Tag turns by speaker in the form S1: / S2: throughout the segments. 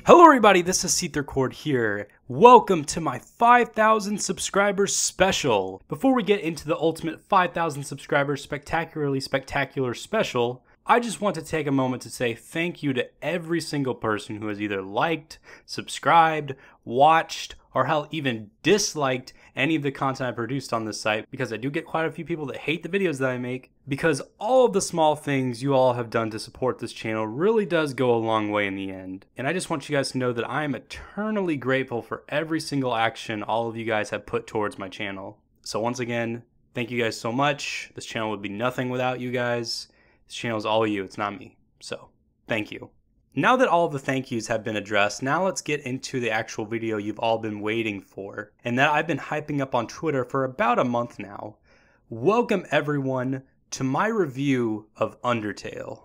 S1: Hello everybody, this is SeetherCord here. Welcome to my 5,000 subscribers special. Before we get into the ultimate 5,000 subscribers spectacular special, I just want to take a moment to say thank you to every single person who has either liked, subscribed, watched, or hell, even disliked any of the content I produced on this site, because I do get quite a few people that hate the videos that I make, because all of the small things you all have done to support this channel really does go a long way in the end. And I just want you guys to know that I am eternally grateful for every single action all of you guys have put towards my channel. So once again, thank you guys so much. This channel would be nothing without you guys. This channel is all you, it's not me. So, thank you. Now that all of the thank yous have been addressed, now let's get into the actual video you've all been waiting for, and that I've been hyping up on Twitter for about a month now. Welcome everyone to my review of Undertale.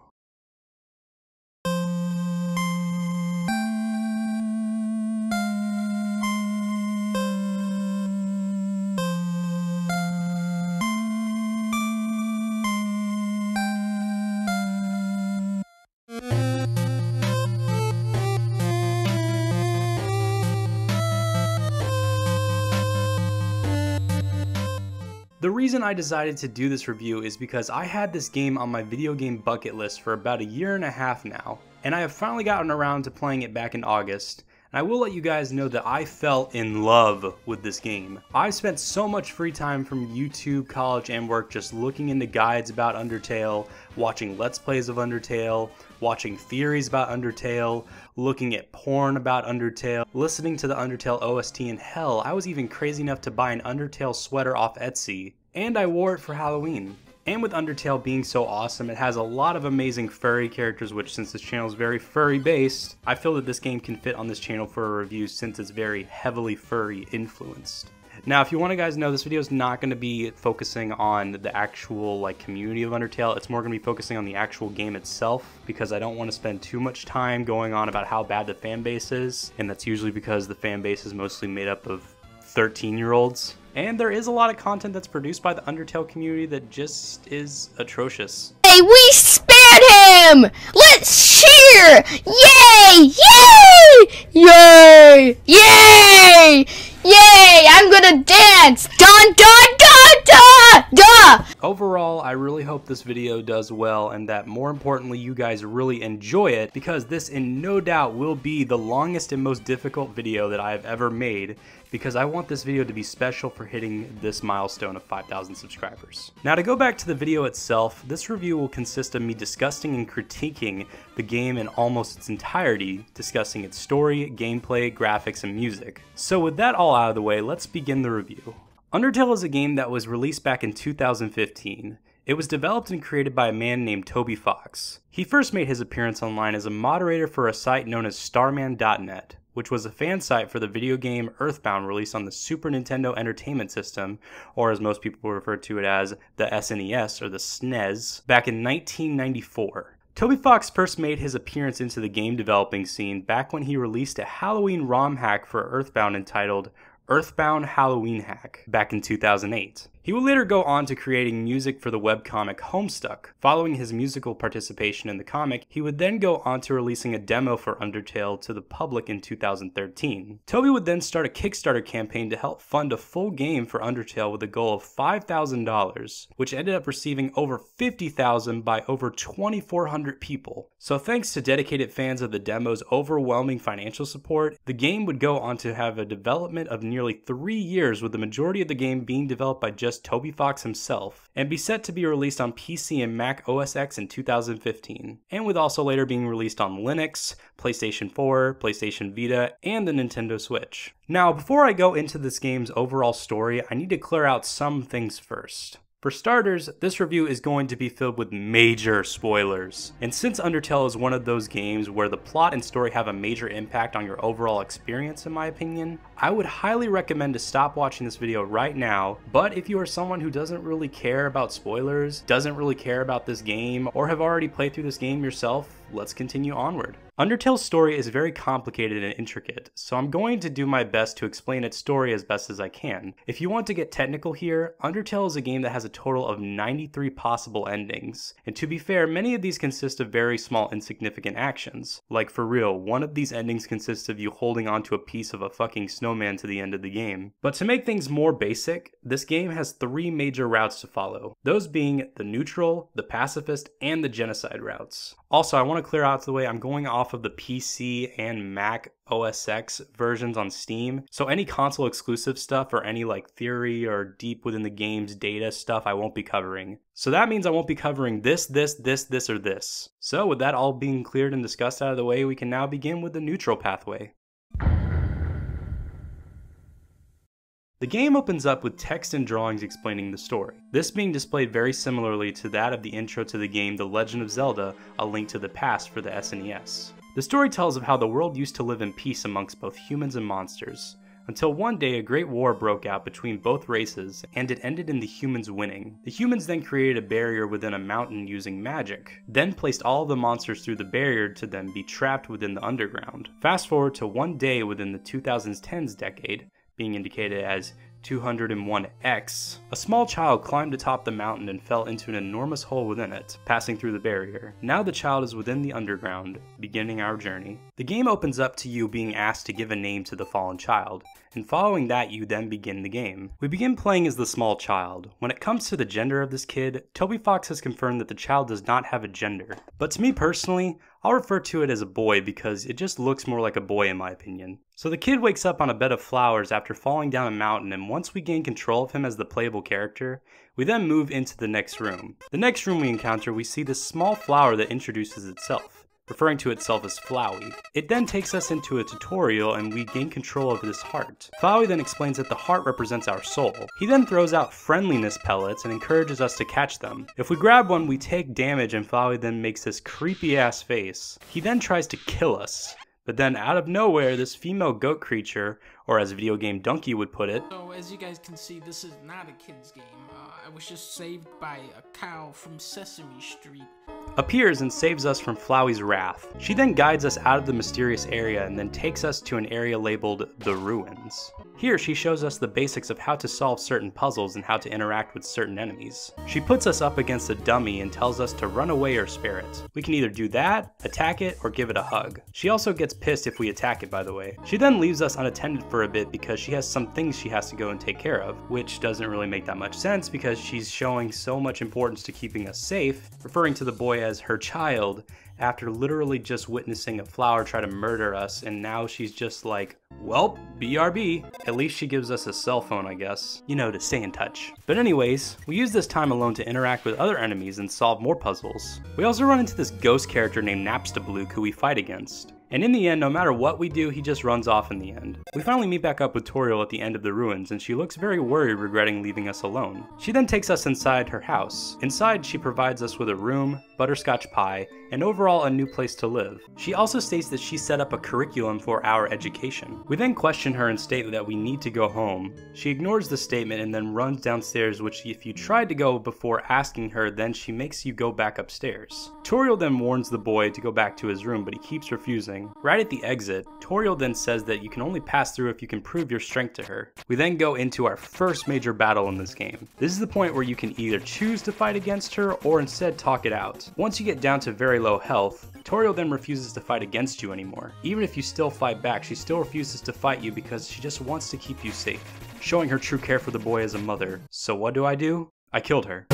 S1: The reason I decided to do this review is because I had this game on my video game bucket list for about a year and a half now, and I have finally gotten around to playing it back in August, and I will let you guys know that I fell in love with this game. I've spent so much free time from YouTube, college, and work just looking into guides about Undertale, watching Let's Plays of Undertale, watching theories about Undertale, looking at porn about Undertale, listening to the Undertale OST, and hell, I was even crazy enough to buy an Undertale sweater off Etsy, and I wore it for Halloween. And with Undertale being so awesome, it has a lot of amazing furry characters, which since this channel is very furry based, I feel that this game can fit on this channel for a review since it's very heavily furry influenced. Now, if you want to guys know, this video is not going to be focusing on the actual community of Undertale. It's more going to be focusing on the actual game itself, because I don't want to spend too much time going on about how bad the fan base is, and that's usually because the fan base is mostly made up of 13-year-olds. And there is a lot of content that's produced by the Undertale community that just is atrocious.
S2: Hey, we spared him! Let's cheer! Yay! Yay! Yay! Yay! Yay! I'm gonna dance! Dun dun dun dun! Duh!
S1: Overall, I really hope this video does well, and that more importantly you guys really enjoy it, because this in no doubt will be the longest and most difficult video that I have ever made, because I want this video to be special for hitting this milestone of 5,000 subscribers. Now, to go back to the video itself, this review will consist of me discussing and critiquing the game in almost its entirety, discussing its story, gameplay, graphics, and music. So with that all out of the way, let's begin the review. Undertale is a game that was released back in 2015. It was developed and created by a man named Toby Fox. He first made his appearance online as a moderator for a site known as Starman.net, which was a fan site for the video game Earthbound released on the Super Nintendo Entertainment System, or as most people refer to it as the SNES or the SNES, back in 1994. Toby Fox first made his appearance into the game developing scene back when he released a Halloween ROM hack for Earthbound entitled Earthbound Halloween Hack back in 2008. He would later go on to creating music for the webcomic Homestuck. Following his musical participation in the comic, he would then go on to releasing a demo for Undertale to the public in 2013. Toby would then start a Kickstarter campaign to help fund a full game for Undertale with a goal of $5,000, which ended up receiving over $50,000 by over 2,400 people. So thanks to dedicated fans of the demo's overwhelming financial support, the game would go on to have a development of nearly 3 years, with the majority of the game being developed by just Toby Fox himself, and be set to be released on PC and Mac OS X in 2015, and with also later being released on Linux, PlayStation 4, PlayStation Vita, and the Nintendo Switch. Now, before I go into this game's overall story, I need to clear out some things first. For starters, this review is going to be filled with major spoilers. And since Undertale is one of those games where the plot and story have a major impact on your overall experience in my opinion, I would highly recommend to stop watching this video right now. But if you are someone who doesn't really care about spoilers, doesn't really care about this game, or have already played through this game yourself, let's continue onward. Undertale's story is very complicated and intricate, so I'm going to do my best to explain its story as best as I can. If you want to get technical here, Undertale is a game that has a total of 93 possible endings, and to be fair, many of these consist of very small insignificant actions. Like for real, one of these endings consists of you holding onto a piece of a fucking snowman to the end of the game. But to make things more basic, this game has 3 major routes to follow, those being the neutral, the pacifist, and the genocide routes. Also, I want to clear out the way I'm going off of the PC and Mac OS X versions on Steam, so any console exclusive stuff or any like theory or deep within the game's data stuff I won't be covering. So that means I won't be covering this, or this. So with that all being cleared and discussed out of the way, we can now begin with the neutral pathway. The game opens up with text and drawings explaining the story, this being displayed very similarly to that of the intro to the game The Legend of Zelda: A Link to the Past for the SNES. The story tells of how the world used to live in peace amongst both humans and monsters, until one day a great war broke out between both races and it ended in the humans winning. The humans then created a barrier within a mountain using magic, then placed all of the monsters through the barrier to then be trapped within the underground. Fast forward to one day within the 2010s decade, being indicated as 201X, a small child climbed atop the mountain and fell into an enormous hole within it, passing through the barrier. Now the child is within the underground, beginning our journey. The game opens up to you being asked to give a name to the fallen child, and following that you then begin the game. We begin playing as the small child. When it comes to the gender of this kid, Toby Fox has confirmed that the child does not have a gender. But to me personally, I'll refer to it as a boy because it just looks more like a boy in my opinion. So the kid wakes up on a bed of flowers after falling down a mountain, and once we gain control of him as the playable character, we then move into the next room. The next room we encounter, we see this small flower that introduces itself, referring to itself as Flowey. It then takes us into a tutorial and we gain control of this heart. Flowey then explains that the heart represents our soul. He then throws out friendliness pellets and encourages us to catch them. If we grab one, we take damage and Flowey then makes this creepy ass face. He then tries to kill us. But then out of nowhere, this female goat creature, or as Video Game Donkey would put it.
S3: So as you guys can see, this is not a kid's game. I was just saved by a cow from Sesame Street.
S1: Appears and saves us from Flowey's wrath. She then guides us out of the mysterious area and then takes us to an area labeled The Ruins. Here she shows us the basics of how to solve certain puzzles and how to interact with certain enemies. She puts us up against a dummy and tells us to run away or spare it. We can either do that, attack it, or give it a hug. She also gets pissed if we attack it, by the way. She then leaves us unattended for a bit because she has some things she has to go and take care of, which doesn't really make that much sense because she's showing so much importance to keeping us safe, referring to the boy as her child, after literally just witnessing a flower try to murder us, and now she's just like, well, BRB. At least she gives us a cell phone, I guess, you know, to stay in touch. But anyways, we use this time alone to interact with other enemies and solve more puzzles. We also run into this ghost character named Napstablook who we fight against. And in the end, no matter what we do, he just runs off in the end. We finally meet back up with Toriel at the end of the ruins, and she looks very worried, regretting leaving us alone. She then takes us inside her house. Inside, she provides us with a room, butterscotch pie, and overall a new place to live. She also states that she set up a curriculum for our education. We then question her and state that we need to go home. She ignores the statement and then runs downstairs, which if you tried to go before asking her, then she makes you go back upstairs. Toriel then warns the boy to go back to his room, but he keeps refusing. Right at the exit, Toriel then says that you can only pass through if you can prove your strength to her. We then go into our first major battle in this game. This is the point where you can either choose to fight against her or instead talk it out. Once you get down to very low health, Toriel then refuses to fight against you anymore. Even if you still fight back, she still refuses to fight you because she just wants to keep you safe, showing her true care for the boy as a mother. So what do? I killed her.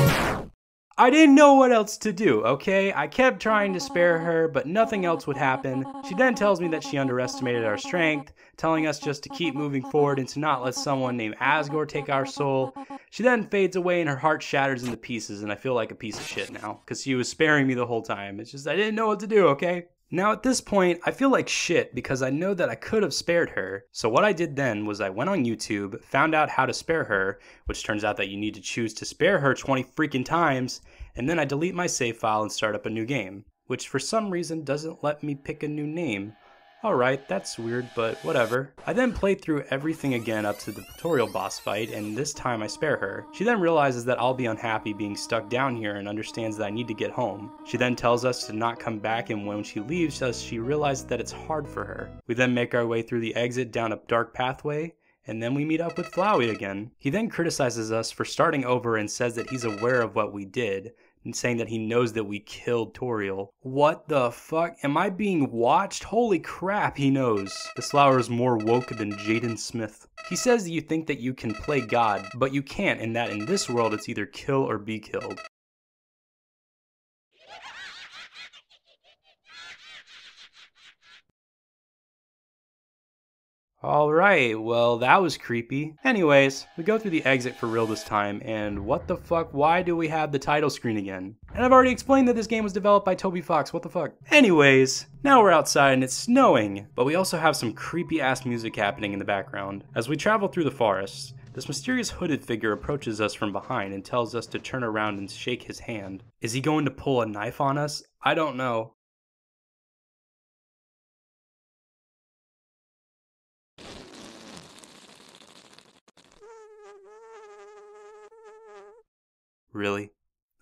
S1: I didn't know what else to do, okay? I kept trying to spare her, but nothing else would happen. She then tells me that she underestimated our strength, telling us just to keep moving forward and to not let someone named Asgore take our soul. She then fades away and her heart shatters into pieces, and I feel like a piece of shit now, because she was sparing me the whole time. It's just I didn't know what to do, okay? Now at this point, I feel like shit because I know that I could have spared her. So what I did then was I went on YouTube, found out how to spare her, which turns out that you need to choose to spare her 20 freaking times, and then I delete my save file and start up a new game, which for some reason doesn't let me pick a new name. Alright, that's weird, but whatever. I then play through everything again up to the tutorial boss fight, and this time I spare her. She then realizes that I'll be unhappy being stuck down here and understands that I need to get home. She then tells us to not come back, and when she leaves us, she realizes that it's hard for her. We then make our way through the exit down a dark pathway, and then we meet up with Flowey again. He then criticizes us for starting over and says that he's aware of what we did, and saying that he knows that we killed Toriel. What the fuck? Am I being watched? Holy crap, he knows. This flower is more woke than Jaden Smith. He says that you think that you can play God, but you can't, and that in this world it's either kill or be killed. Alright, well that was creepy. Anyways, we go through the exit for real this time, and what the fuck, why do we have the title screen again? And I've already explained that this game was developed by Toby Fox, what the fuck? Anyways, now we're outside and it's snowing, but we also have some creepy ass music happening in the background. As we travel through the forest, this mysterious hooded figure approaches us from behind and tells us to turn around and shake his hand. Is he going to pull a knife on us? I don't know. Really?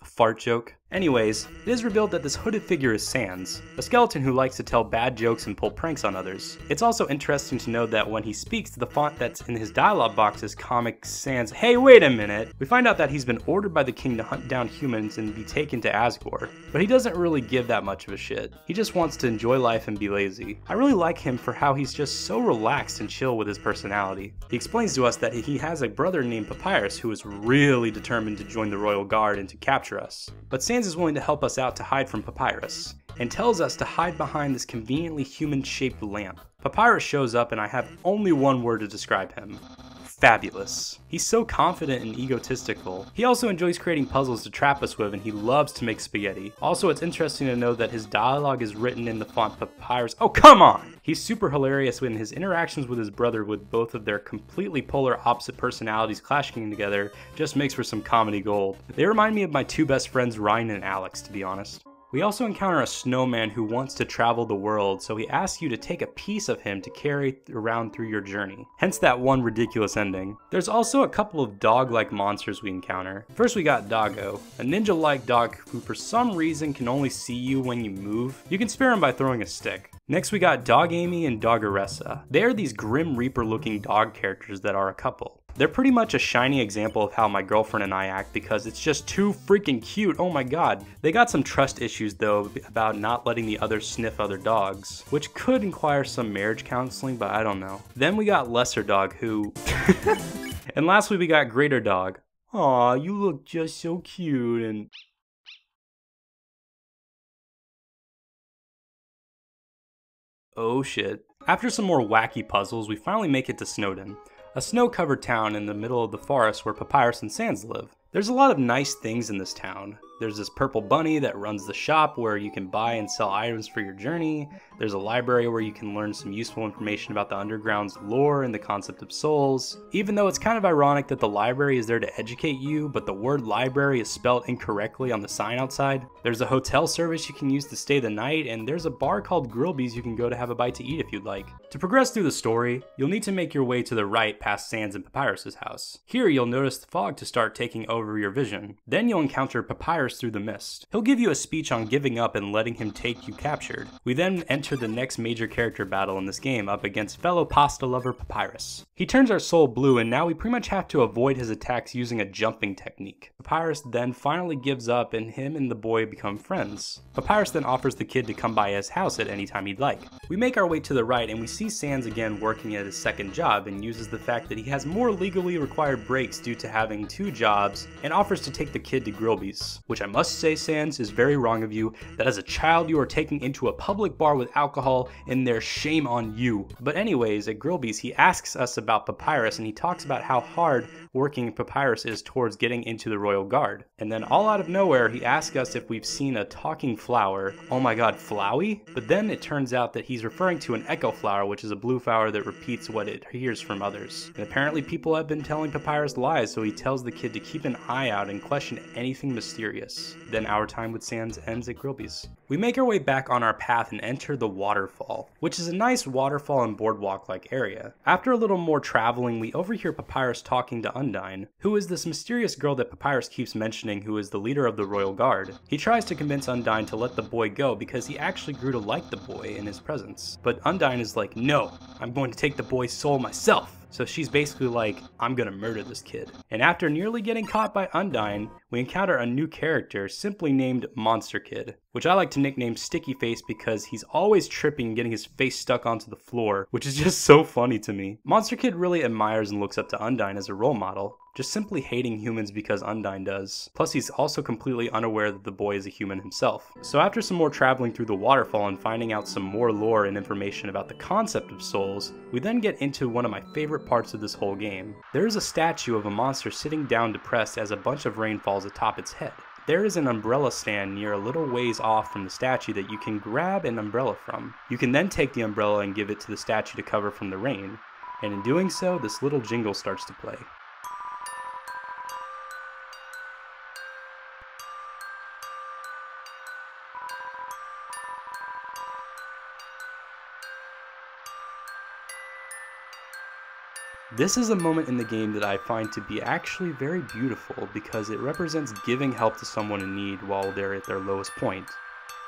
S1: A fart joke? Anyways, it is revealed that this hooded figure is Sans, a skeleton who likes to tell bad jokes and pull pranks on others. It's also interesting to note that when he speaks, the font that's in his dialogue box is Comic Sans. Hey, wait a minute! We find out that he's been ordered by the king to hunt down humans and be taken to Asgore, but he doesn't really give that much of a shit. He just wants to enjoy life and be lazy. I really like him for how he's just so relaxed and chill with his personality. He explains to us that he has a brother named Papyrus who is really determined to join the Royal Guard and to capture us. But Sans is willing to help us out to hide from Papyrus, and tells us to hide behind this conveniently human-shaped lamp. Papyrus shows up and I have only one word to describe him. Fabulous. He's so confident and egotistical. He also enjoys creating puzzles to trap us with, and he loves to make spaghetti. Also, it's interesting to know that his dialogue is written in the font Papyrus. Oh, come on! He's super hilarious when his interactions with his brother, with both of their completely polar opposite personalities clashing together, just makes for some comedy gold. They remind me of my two best friends Ryan and Alex, to be honest. We also encounter a snowman who wants to travel the world, so he asks you to take a piece of him to carry around through your journey. Hence that one ridiculous ending. There's also a couple of dog-like monsters we encounter. First we got Doggo, a ninja-like dog who for some reason can only see you when you move. You can spare him by throwing a stick. Next we got Dog Amy and Doggeressa. They are these Grim Reaper looking dog characters that are a couple. They're pretty much a shining example of how my girlfriend and I act because it's just too freaking cute, oh my god. They got some trust issues though about not letting the others sniff other dogs, which could require some marriage counseling, but I don't know. Then we got Lesser Dog who... And lastly we got Greater Dog. Aw, you look just so cute and... Oh shit. After some more wacky puzzles, we finally make it to Snowdon, a snow-covered town in the middle of the forest where Papyrus and Sans live. There's a lot of nice things in this town. There's this purple bunny that runs the shop where you can buy and sell items for your journey. There's a library where you can learn some useful information about the Underground's lore and the concept of souls. Even though it's kind of ironic that the library is there to educate you, but the word library is spelled incorrectly on the sign outside. There's a hotel service you can use to stay the night, and there's a bar called Grillby's you can go to have a bite to eat if you'd like. To progress through the story, you'll need to make your way to the right past Sans and Papyrus's house. Here you'll notice the fog to start taking over your vision. Then you'll encounter Papyrus through the mist. He'll give you a speech on giving up and letting him take you captured. We then enter the next major character battle in this game up against fellow pasta lover Papyrus. He turns our soul blue and now we pretty much have to avoid his attacks using a jumping technique. Papyrus then finally gives up and him and the boy become friends. Papyrus then offers the kid to come by his house at any time he'd like. We make our way to the right and we see Sans again working at his second job and uses the fact that he has more legally required breaks due to having 2 jobs and offers to take the kid to Grillby's, which I must say, Sans, is very wrong of you that as a child you are taken into a public bar with alcohol and there's shame on you. But anyways, at Grillby's he asks us about Papyrus and he talks about how hard working Papyrus is towards getting into the Royal Guard. And then all out of nowhere he asks us if we've seen a talking flower. Oh my god, Flowey? But then it turns out that he's referring to an echo flower, which is a blue flower that repeats what it hears from others. And apparently people have been telling Papyrus lies, so he tells the kid to keep an eye out and question anything mysterious. mysterious. Then our time with Sans ends at Grillby's. We make our way back on our path and enter the waterfall, which is a nice waterfall and boardwalk-like area. After a little more traveling, we overhear Papyrus talking to Undine, who is this mysterious girl that Papyrus keeps mentioning who is the leader of the Royal Guard. He tries to convince Undine to let the boy go because he actually grew to like the boy in his presence. But Undine is like, no, I'm going to take the boy's soul myself. So she's basically like, I'm gonna murder this kid. And after nearly getting caught by Undine, we encounter a new character simply named Monster Kid, which I like to nickname Sticky Face because he's always tripping and getting his face stuck onto the floor, which is just so funny to me. Monster Kid really admires and looks up to Undine as a role model, just simply hating humans because Undine does. Plus he's also completely unaware that the boy is a human himself. So after some more traveling through the waterfall and finding out some more lore and information about the concept of souls, we then get into one of my favorite parts of this whole game. There is a statue of a monster sitting down depressed as a bunch of rain falls atop its head. There is an umbrella stand near a little ways off from the statue that you can grab an umbrella from. You can then take the umbrella and give it to the statue to cover from the rain, and in doing so, this little jingle starts to play. This is a moment in the game that I find to be actually very beautiful because it represents giving help to someone in need while they're at their lowest point.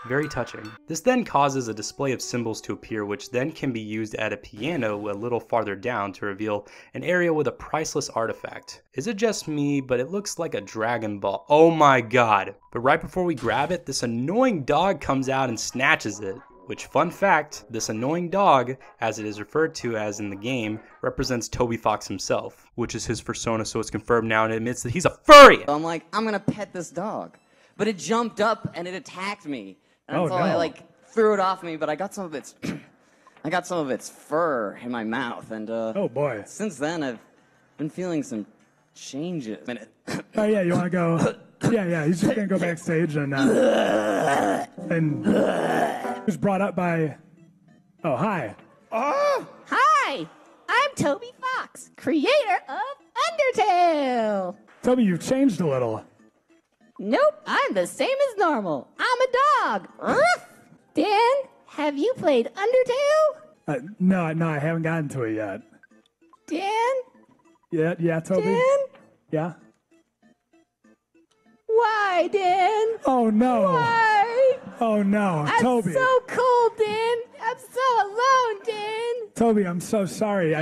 S1: Very touching. This then causes a display of symbols to appear, which then can be used at a piano a little farther down to reveal an area with a priceless artifact. Is it just me, but it looks like a Dragon Ball. Oh my god. But right before we grab it, this annoying dog comes out and snatches it. Which, fun fact, this annoying dog, as it is referred to as in the game, represents Toby Fox himself, which is his persona, so it's confirmed now and it admits that he's a furry!
S4: I'm like, I'm gonna pet this dog. But it jumped up and it attacked me. And so I like threw it off me, but I got some of its I got some of its fur in my mouth, and oh boy. Since then I've been feeling some changes.
S5: Oh yeah, you wanna go yeah, he's just gonna go backstage and was brought up by oh hi.
S6: Hi, I'm Toby Fox, creator of Undertale.
S5: Toby, you've changed a little.
S6: Nope, I'm the same as normal. I'm a dog. Dan, have you played Undertale?
S5: No, I haven't gotten to it yet.
S6: Dan?
S5: Yeah, Toby?
S6: Dan?
S5: Yeah?
S6: Why, Dan?
S5: Oh, no.
S6: Why?
S5: Oh, no. Toby.
S6: I'm so cold, Dan. I'm so alone, Dan.
S5: Toby, I'm so sorry.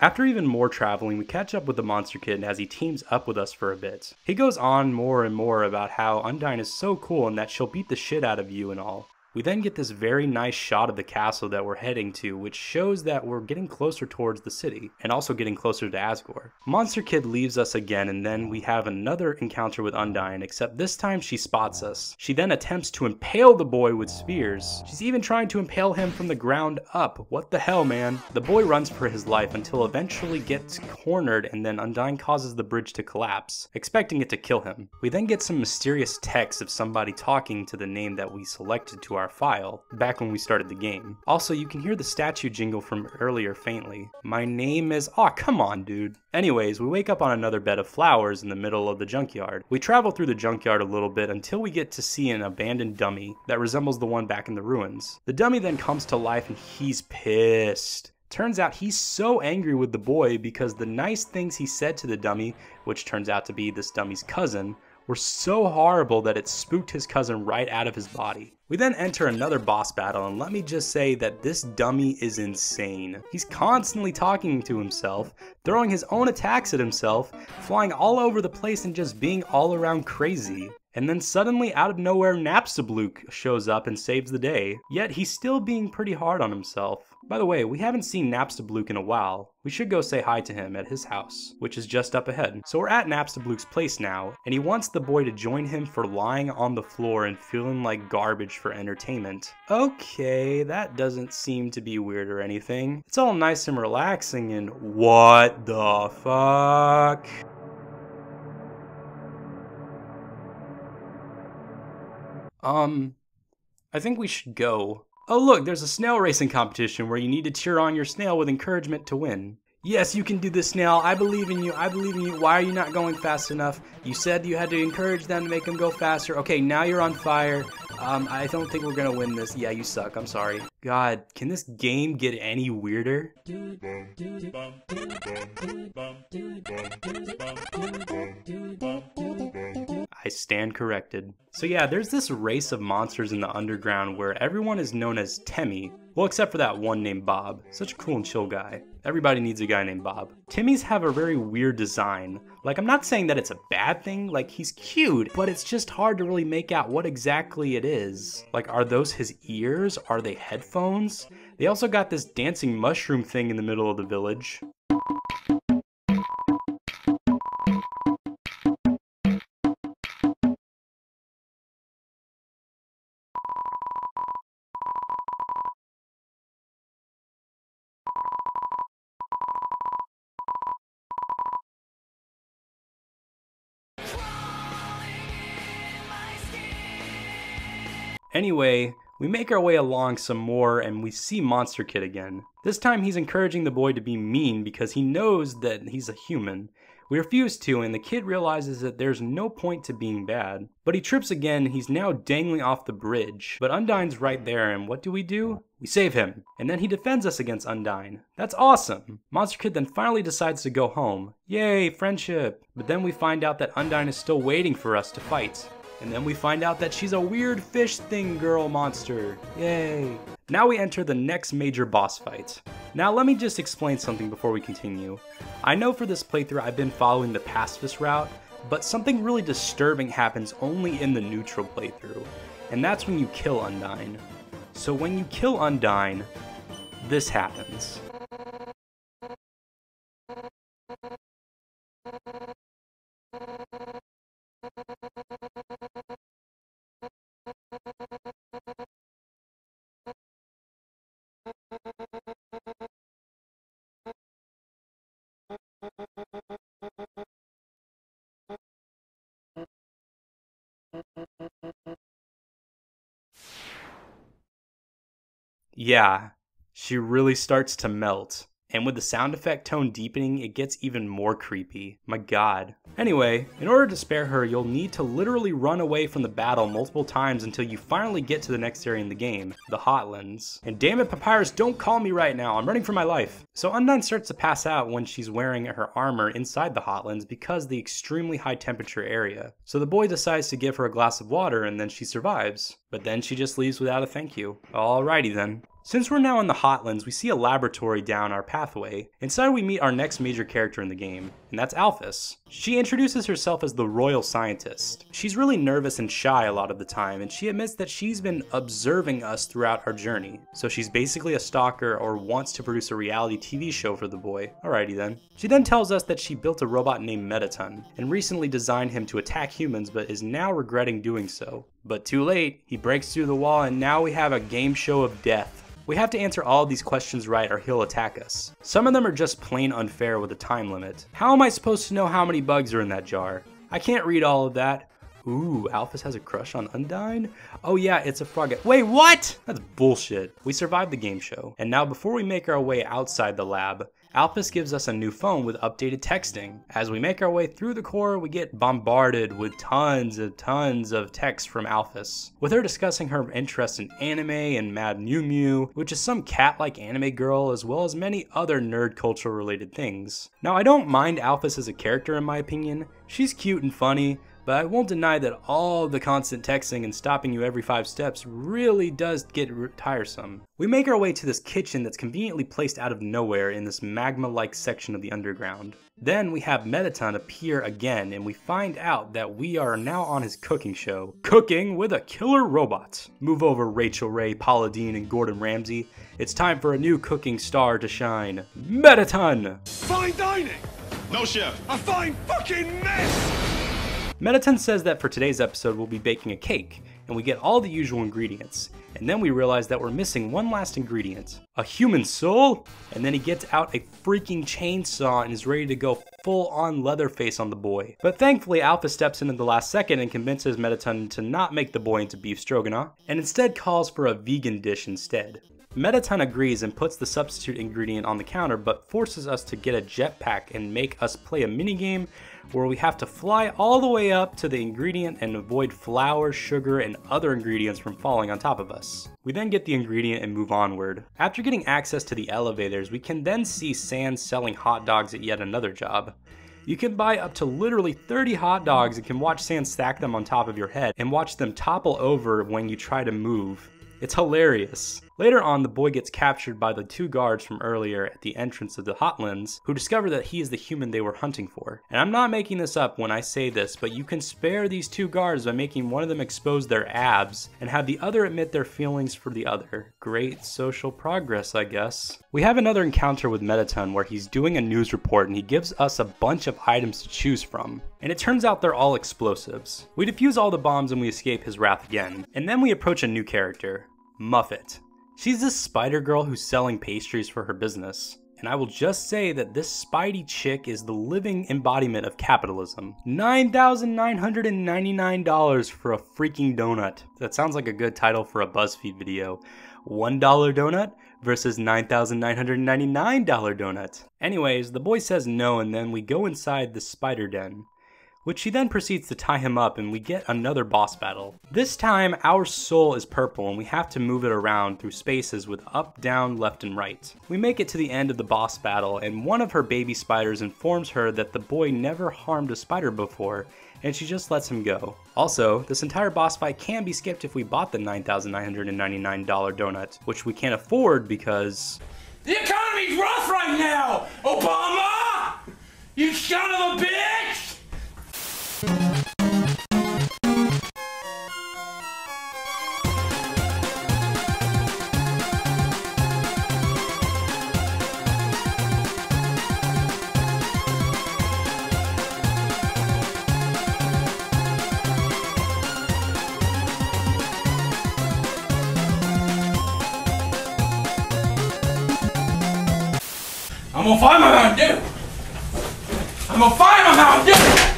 S1: After even more traveling, we catch up with the Monster Kid as he teams up with us for a bit. He goes on more and more about how Undine is so cool and that she'll beat the shit out of you and all. We then get this very nice shot of the castle that we're heading to, which shows that we're getting closer towards the city, and also getting closer to Asgore. Monster Kid leaves us again, and then we have another encounter with Undine, except this time she spots us. She then attempts to impale the boy with spears. She's even trying to impale him from the ground up. What the hell, man? The boy runs for his life until eventually gets cornered, and then Undine causes the bridge to collapse, expecting it to kill him. We then get some mysterious text of somebody talking to the name that we selected to our file back when we started the game. Also, you can hear the statue jingle from earlier faintly. My name is... Aw, come on, dude. Anyways, we wake up on another bed of flowers in the middle of the junkyard. We travel through the junkyard a little bit until we get to see an abandoned dummy that resembles the one back in the ruins. The dummy then comes to life and he's pissed. Turns out he's so angry with the boy because the nice things he said to the dummy, which turns out to be this dummy's cousin, were so horrible that it spooked his cousin right out of his body. We then enter another boss battle, and let me just say that this dummy is insane. He's constantly talking to himself, throwing his own attacks at himself, flying all over the place and just being all around crazy. And then suddenly, out of nowhere, Napstablook shows up and saves the day. Yet he's still being pretty hard on himself. By the way, we haven't seen Napstablook in a while. We should go say hi to him at his house, which is just up ahead. So we're at Napstablook's place now, and he wants the boy to join him for lying on the floor and feeling like garbage for entertainment. Okay, that doesn't seem to be weird or anything. It's all nice and relaxing and what the fuck? I think we should go. Oh look, there's a snail racing competition where you need to cheer on your snail with encouragement to win. Yes, you can do this, Snail. I believe in you. I believe in you. Why are you not going fast enough? You said you had to encourage them to make them go faster. Okay, now you're on fire. I don't think we're gonna win this. Yeah, you suck. I'm sorry. God, can this game get any weirder? I stand corrected. So yeah, there's this race of monsters in the underground where everyone is known as Temmie. Well, except for that one named Bob. Such a cool and chill guy. Everybody needs a guy named Bob. Temmies have a very weird design. Like, I'm not saying that it's a bad thing, like, he's cute, but it's just hard to really make out what exactly it is. Like, are those his ears? Are they headphones? They also got this dancing mushroom thing in the middle of the village. Anyway, we make our way along some more and we see Monster Kid again. This time he's encouraging the boy to be mean because he knows that he's a human. We refuse to, and the kid realizes that there's no point to being bad. But he trips again and he's now dangling off the bridge. But Undine's right there, and what do? We save him. And then he defends us against Undine. That's awesome! Monster Kid then finally decides to go home. Yay, friendship! But then we find out that Undine is still waiting for us to fight. And then we find out that she's a weird fish thing girl monster. Yay! Now we enter the next major boss fight. Now let me just explain something before we continue. I know for this playthrough I've been following the pacifist route, but something really disturbing happens only in the neutral playthrough, and that's when you kill Undine. So when you kill Undine, this happens. Yeah, she really starts to melt. And with the sound effect tone deepening, it gets even more creepy. My god. Anyway, in order to spare her, you'll need to literally run away from the battle multiple times until you finally get to the next area in the game, the Hotlands. And damn it, Papyrus, don't call me right now, I'm running for my life. So Undine starts to pass out when she's wearing her armor inside the Hotlands because of the extremely high temperature area. So the boy decides to give her a glass of water and then she survives. But then she just leaves without a thank you. Alrighty then. Since we're now in the Hotlands, we see a laboratory down our pathway. Inside we meet our next major character in the game, and that's Alphys. She introduces herself as the royal scientist. She's really nervous and shy a lot of the time, and she admits that she's been observing us throughout our journey. So she's basically a stalker or wants to produce a reality TV show for the boy. Alrighty then. She then tells us that she built a robot named Mettaton, and recently designed him to attack humans but is now regretting doing so. But too late, he breaks through the wall and now we have a game show of death. We have to answer all of these questions right or he'll attack us. Some of them are just plain unfair with a time limit. How am I supposed to know how many bugs are in that jar? I can't read all of that. Ooh, Alphys has a crush on Undine? Oh yeah, it's a frog. Wait, what? That's bullshit. We survived the game show. And now before we make our way outside the lab, Alphys gives us a new phone with updated texting. As we make our way through the core, we get bombarded with tons of text from Alphys, with her discussing her interest in anime and Mad Mew Mew, which is some cat-like anime girl, as well as many other nerd culture related things. Now I don't mind Alphys as a character in my opinion. She's cute and funny, but I won't deny that all the constant texting and stopping you every 5 steps really does get tiresome. We make our way to this kitchen that's conveniently placed out of nowhere in this magma-like section of the underground. Then we have Mettaton appear again and we find out that we are now on his cooking show. Cooking with a killer robot. Move over Rachel Ray, Paula Deen, and Gordon Ramsay. It's time for a new cooking star to shine. Mettaton!
S7: Fine dining! No chef. A fine fucking mess!
S1: Mettaton says that for today's episode we'll be baking a cake, and we get all the usual ingredients, and then we realize that we're missing one last ingredient. A human soul? And then he gets out a freaking chainsaw and is ready to go full on Leatherface on the boy. But thankfully Alphys steps in at the last second and convinces Mettaton to not make the boy into beef stroganoff, and instead calls for a vegan dish instead. Mettaton agrees and puts the substitute ingredient on the counter, but forces us to get a jetpack and make us play a minigame where we have to fly all the way up to the ingredient and avoid flour, sugar, and other ingredients from falling on top of us. We then get the ingredient and move onward. After getting access to the elevators, we can then see Sans selling hot dogs at yet another job. You can buy up to literally 30 hot dogs and can watch Sans stack them on top of your head and watch them topple over when you try to move. It's hilarious. Later on, the boy gets captured by the two guards from earlier at the entrance of the Hotlands, who discover that he is the human they were hunting for. And I'm not making this up when I say this, but you can spare these two guards by making one of them expose their abs and have the other admit their feelings for the other. Great social progress, I guess. We have another encounter with Mettaton where he's doing a news report and he gives us a bunch of items to choose from. And it turns out they're all explosives. We defuse all the bombs and we escape his wrath again. And then we approach a new character, Muffet. She's this spider girl who's selling pastries for her business. And I will just say that this Spidey chick is the living embodiment of capitalism. $9,999 for a freaking donut. That sounds like a good title for a BuzzFeed video. $1 donut versus $9,999 donut. Anyways, the boy says no and then we go inside the spider den, which she then proceeds to tie him up and we get another boss battle. This time, our soul is purple and we have to move it around through spaces with up, down, left, and right. We make it to the end of the boss battle and one of her baby spiders informs her that the boy never harmed a spider before and she just lets him go. Also, this entire boss fight can be skipped if we bought the $9,999 donut, which we can't afford because...
S3: The economy's rough right now! Obama! You son of a bitch! I'm gonna find my Mountain Dew! I'm gonna find my Mountain Dew!